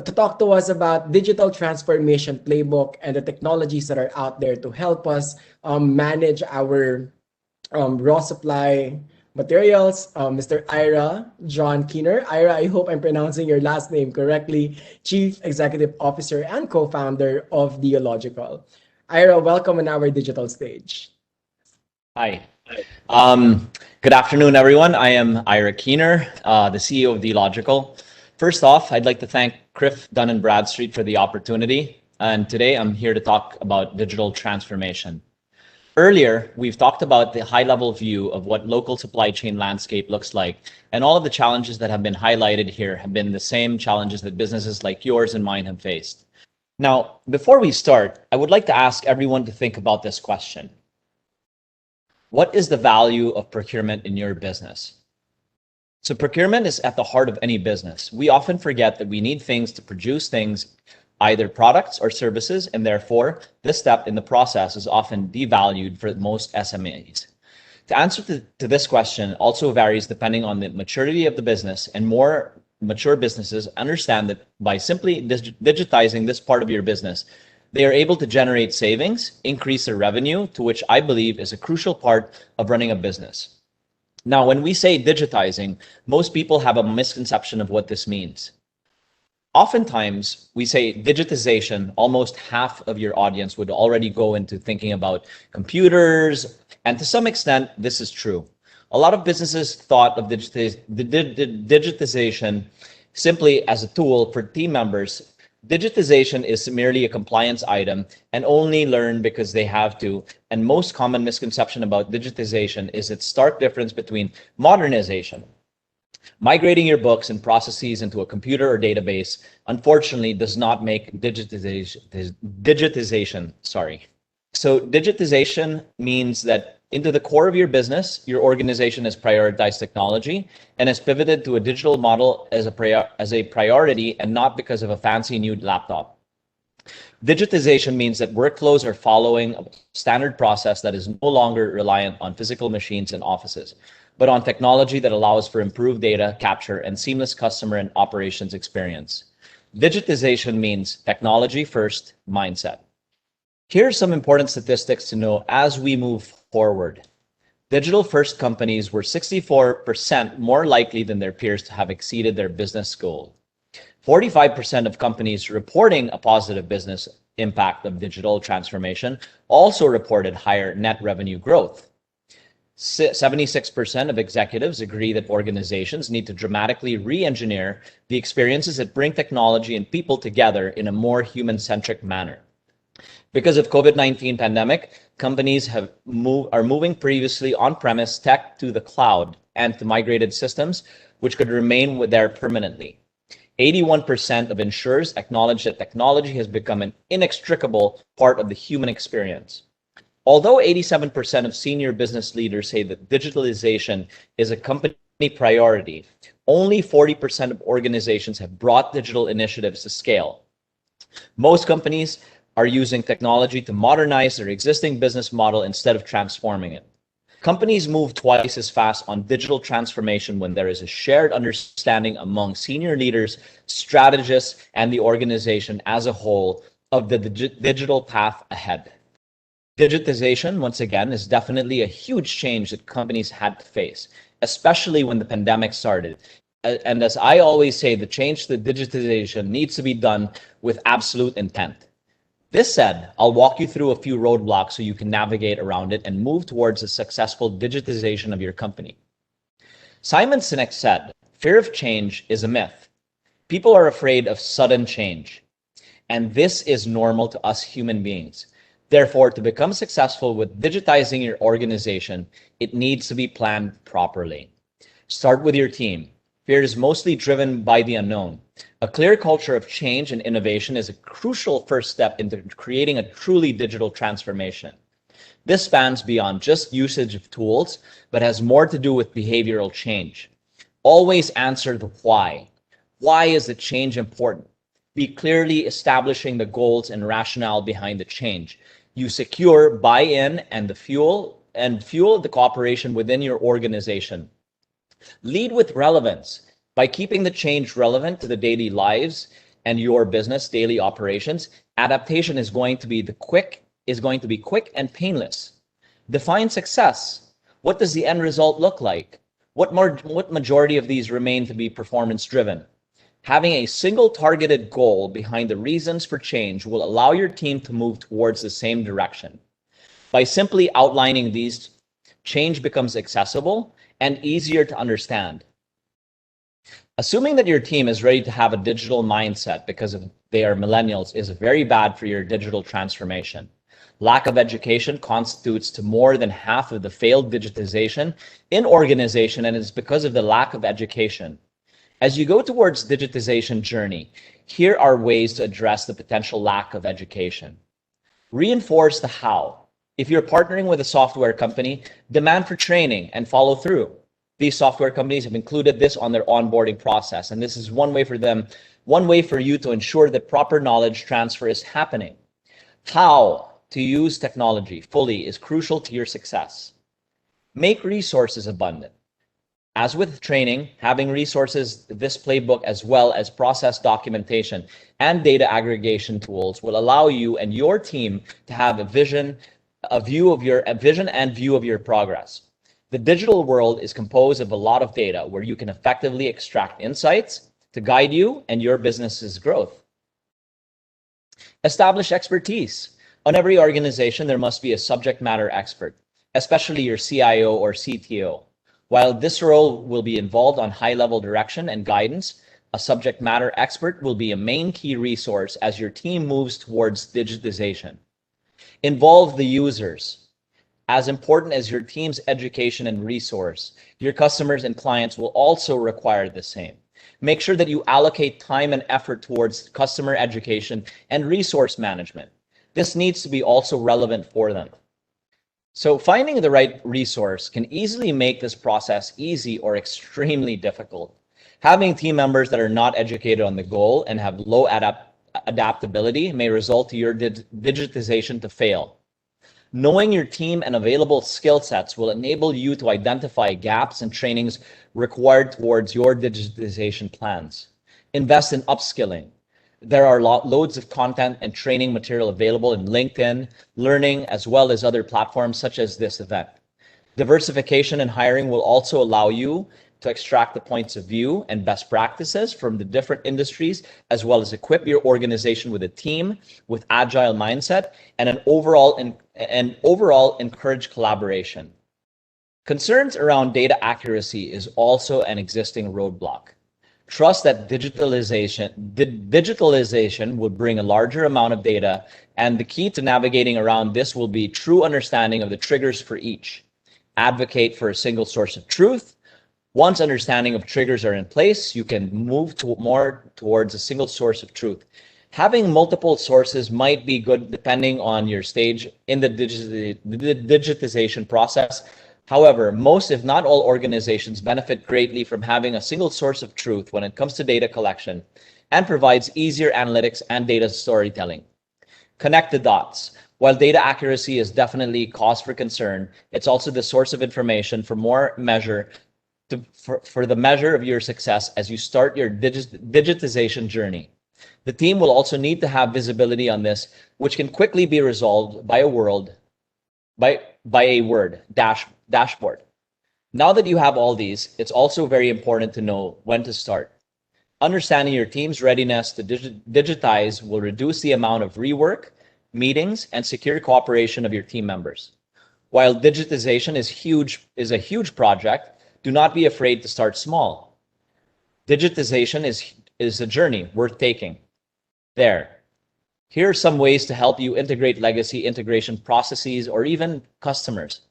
to talk to us about digital transformation playbook and the technologies that are out there to help us manage our raw supply materials. Mr. Ira John Keener. Ira, I hope I'm pronouncing your last name correctly. Chief Executive Officer and co-founder of Dealogikal. Ira, welcome on our digital stage. Hi. Good afternoon, everyone. I am Ira Keener, the CEO of Dealogikal. First off, I'd like to thank CRIF Dun & Bradstreet for the opportunity. And today I'm here to talk about digital transformation. Earlier, we've talked about the high-level view of what local supply chain landscape looks like, and all of the challenges that have been highlighted here have been the same challenges that businesses like yours and mine have faced. Now, before we start, I would like to ask everyone to think about this question. What is the value of procurement in your business? So procurement is at the heart of any business. We often forget that we need things to produce things, either products or services, and therefore this step in the process is often devalued for most SMEs. The answer to this question also varies depending on the maturity of the business, and more mature businesses understand that by simply digitizing this part of your business, they are able to generate savings, increase their revenue, to which I believe is a crucial part of running a business. Now, when we say digitizing, most people have a misconception of what this means. Oftentimes, we say digitization, almost half of your audience would already go into thinking about computers, and to some extent, this is true. A lot of businesses thought of digitization simply as a tool for team members. Digitization is merely a compliance item and only learn because they have to. And most common misconception about digitization is its stark difference between modernization. Migrating your books and processes into a computer or database, unfortunately, does not make digitization. So digitization means that into the core of your business, your organization has prioritized technology and has pivoted to a digital model as a priority and not because of a fancy new laptop. Digitization means that workflows are following a standard process that is no longer reliant on physical machines and offices, but on technology that allows for improved data capture and seamless customer and operations experience. Digitization means technology first mindset. Here are some important statistics to know as we move forward. Digital-first companies were 64% more likely than their peers to have exceeded their business goal. 45% of companies reporting a positive business impact of digital transformation also reported higher net revenue growth. 76% of executives agree that organizations need to dramatically re-engineer the experiences that bring technology and people together in a more human-centric manner. Because of COVID-19 pandemic, companies are moving previously on-premise tech to the cloud and to migrated systems, which could remain there permanently. 81% of insurers acknowledge that technology has become an inextricable part of the human experience. Although 87% of senior business leaders say that digitalization is a company priority, only 40% of organizations have brought digital initiatives to scale. Most companies are using technology to modernize their existing business model instead of transforming it. Companies move twice as fast on digital transformation when there is a shared understanding among senior leaders, strategists, and the organization as a whole of the digital path ahead. Digitization, once again, is definitely a huge change that companies had to face, especially when the pandemic started. And as I always say, the change to digitization needs to be done with absolute intent. This said, I'll walk you through a few roadblocks so you can navigate around it and move towards a successful digitization of your company. Simon Sinek said, "Fear of change is a myth. People are afraid of sudden change. And this is normal to us human beings. Therefore, to become successful with digitizing your organization, it needs to be planned properly. Start with your team. Fear is mostly driven by the unknown. A clear culture of change and innovation is a crucial first step into creating a truly digital transformation. This spans beyond just usage of tools, but has more to do with behavioral change. Always answer the why. Why is the change important? Be clearly establishing the goals and rationale behind the change. You secure buy-in and fuel the cooperation within your organization. Lead with relevance. By keeping the change relevant to the daily lives and your business daily operations, adaptation is going to be quick and painless. Define success. What does the end result look like? What majority of these remain to be performance driven? Having a single targeted goal behind the reasons for change will allow your team to move towards the same direction. By simply outlining these, change becomes accessible and easier to understand. Assuming that your team is ready to have a digital mindset because they are millennials is very bad for your digital transformation. Lack of education constitutes to more than half of the failed digitization in organization, and it's because of the lack of education. As you go towards digitization journey, here are ways to address the potential lack of education. Reinforce the how. If you're partnering with a software company, demand for training and follow through. These software companies have included this on their onboarding process, and this is one way for you to ensure that proper knowledge transfer is happening. How to use technology fully is crucial to your success. Make resources abundant. As with training, having resources, this playbook, as well as process documentation and data aggregation tools will allow you and your team to have a vision and view of your progress. The digital world is composed of a lot of data where you can effectively extract insights to guide you and your business's growth. Establish expertise. On every organization, there must be a subject matter expert, especially your CIO or CTO. While this role will be involved on high-level direction and guidance, a subject matter expert will be a main key resource as your team moves towards digitization. Involve the users. As important as your team's education and resource, your customers and clients will also require the same. Make sure that you allocate time and effort towards customer education and resource management. This needs to be also relevant for them. So finding the right resource can easily make this process easy or extremely difficult. Having team members that are not educated on the goal and have low adaptability may result to your digitization to fail. Knowing your team and available skill sets will enable you to identify gaps and trainings required towards your digitization plans. Invest in upskilling. There are loads of content and training material available in LinkedIn, Learning, as well as other platforms such as this event. Diversification in hiring will also allow you to extract the points of view and best practices from the different industries, as well as equip your organization with a team with agile mindset and an overall encourage collaboration. Concerns around data accuracy is also an existing roadblock. Trust that digitalization will bring a larger amount of data, and the key to navigating around this will be true understanding of the triggers for each. Advocate for a single source of truth. Once understanding of triggers are in place, you can move more towards a single source of truth. Having multiple sources might be good depending on your stage in the digitization process. However, most, if not all, organizations benefit greatly from having a single source of truth when it comes to data collection and provides easier analytics and data storytelling. Connect the dots. While data accuracy is definitely cause for concern, it's also the source of information for the measure of your success as you start your digitization journey. The team will also need to have visibility on this, which can quickly be resolved by a word, dashboard. Now that you have all these, it's also very important to know when to start. Understanding your team's readiness to digitize will reduce the amount of rework, meetings, and secure cooperation of your team members. While digitization is a huge project, do not be afraid to start small. Digitization is a journey worth taking. Here are some ways to help you integrate legacy integration processes or even customers.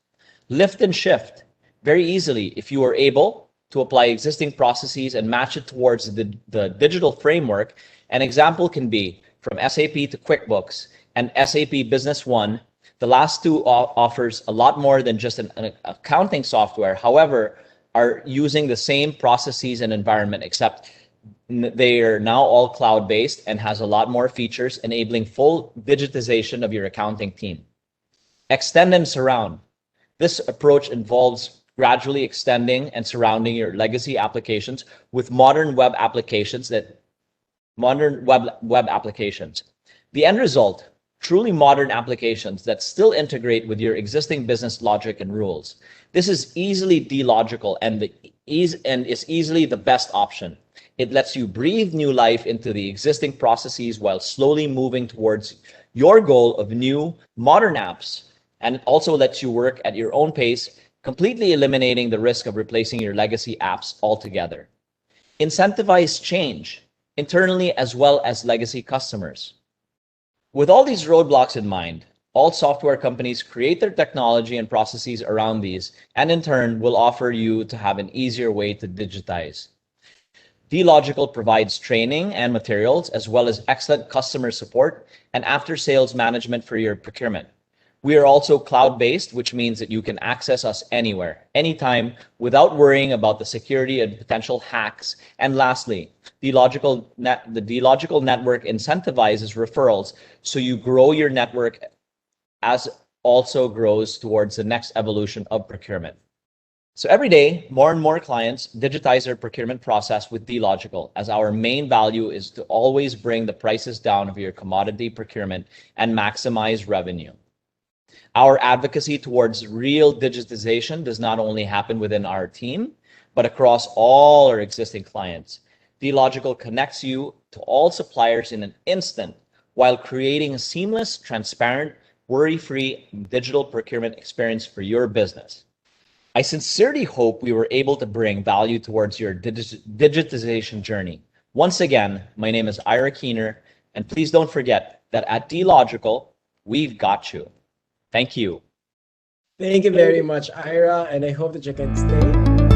Lift and shift very easily if you are able to apply existing processes and match it towards the digital framework. An example can be from SAP to QuickBooks and SAP Business One. The last two offers a lot more than just an accounting software. However, are using the same processes and environment, except they are now all cloud-based and has a lot more features, enabling full digitization of your accounting team. Extend and surround. This approach involves gradually extending and surrounding your legacy applications with modern web applications that modern web applications. The end result, truly modern applications that still integrate with your existing business logic and rules. This is easily Dealogical and is easily the best option. It lets you breathe new life into the existing processes while slowly moving towards your goal of new modern apps. And it also lets you work at your own pace, completely eliminating the risk of replacing your legacy apps altogether. Incentivize change internally as well as legacy customers. With all these roadblocks in mind, all software companies create their technology and processes around these, and in turn will offer you to have an easier way to digitize. Dealogical provides training and materials as well as excellent customer support and after-sales management for your procurement. We are also cloud-based, which means that you can access us anywhere, anytime, without worrying about the security and potential hacks. And lastly, the Dealogical network incentivizes referrals, so you grow your network as also grows towards the next evolution of procurement. So every day, more and more clients digitize their procurement process with Dealogical, as our main value is to always bring the prices down of your commodity procurement and maximize revenue. Our advocacy towards real digitization does not only happen within our team, but across all our existing clients. Dealogical connects you to all suppliers in an instant while creating a seamless, transparent, worry-free digital procurement experience for your business. I sincerely hope we were able to bring value towards your digitization journey. Once again, my name is Ira Keener, and please don't forget that at Dealogical, we've got you. Thank you. Thank you very much, Ira, and I hope that you can stay.